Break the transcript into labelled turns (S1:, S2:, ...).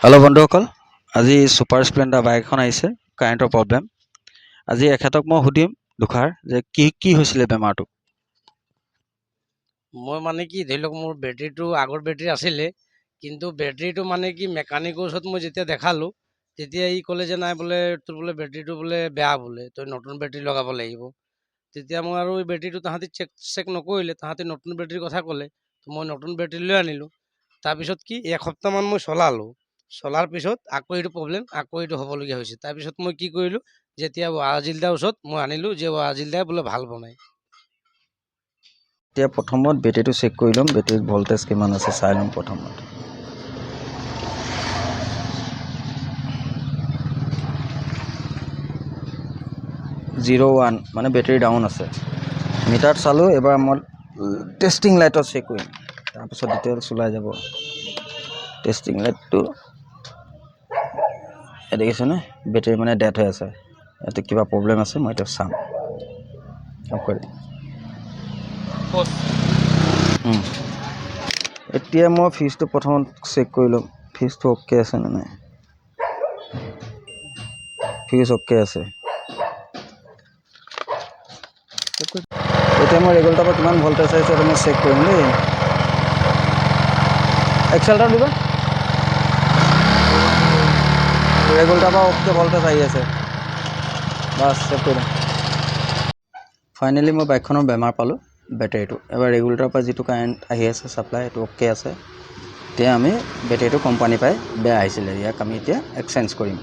S1: Hello' বন্ধুসকল, আজি super Splendor bike এখন আহিছে, কাৰেণ্টৰ প্ৰব্লেম। আজি এখেতক মই সুধিম দুষাৰ যে কি হৈছিলে বেমাৰটো।
S2: মই মানে কি ধৰি লওক মোৰ বেটেৰীটো আগৰ বেটেৰী আছিলে, কিন্তু বেটেৰীটো মানে কি মেকানিকৰ ওচৰত মই যেতিয়া দেখালোঁ তেতিয়া ই ক'লে যে নাই বোলে তোৰ বোলে বেটেৰীটো বোলে বেয়া, বোলে তই নতুন বেটেৰী লগাব লাগিব। তেতিয়া মই আৰু এই বেটেৰীটো তাহাঁতি চেক নকৰিলে, তাহাঁতি নতুন বেটেৰীৰ কথা ক'লে, মই নতুন বেটেৰী লৈ আনিলোঁ। তাৰপিছত কি এসপ্তাহমান মই চলাৰ পিছত আকৌ এইটো প্ৰব্লেম, আকৌ এইটো হ'বলগীয়া হৈছে। তাৰপিছত মই কি কৰিলোঁ, যেতিয়া ৱাজিলদাৰ ওচৰত মই আনিলোঁ যে ৱাজিলদাই বোলে ভাল বনায়।
S1: এতিয়া প্ৰথমত বেটেৰীটো চেক কৰি ল'ম, বেটেৰীত ভল্টেজ কিমান আছে চাই ল'ম প্ৰথমত। (01) মানে বেটেৰী ডাউন আছে। মিটাৰত চালোঁ, এবাৰ মই টেষ্টিং লাইটত চেক কৰিম, তাৰপিছত ডিটেইলছ ওলাই যাব। টেষ্টিং লাইটটো দেখিছেনে, বেটেৰী মানে ডেড হৈ আছে, ইয়াতে কিবা প্ৰব্লেম আছে, মই এতিয়া চাম। এতিয়া মই ফিউজটো প্ৰথমত চেক কৰি ল'ম, ফিউজটো অ'কে আছে নে নাই। ফিউজ অ'কে আছে। এতিয়া মই ৰেগুলেটৰৰ পৰা কিমান ভল্টেজ আহিছে সেইটো মই চেক কৰিম দেই। এক্সেলেটাৰ দিবা। ৰেগুলেটৰৰ পৰা অ'কে ভল্টেজ আহি আছে, বাছ চেক কৰি দিম। ফাইনেলি মই বাইকখনৰ বেমাৰ পালোঁ, বেটেৰীটো। এবাৰ ৰেগুলেটৰৰ পৰা যিটো কাৰেণ্ট আহি আছে ছাপ্লাই, সেইটো অ'কে আছে। এতিয়া আমি বেটেৰীটো কোম্পানীৰ পৰাই বেয়া আহিছিলে, ইয়াক আমি এতিয়া এক্সচেঞ্জ কৰিম।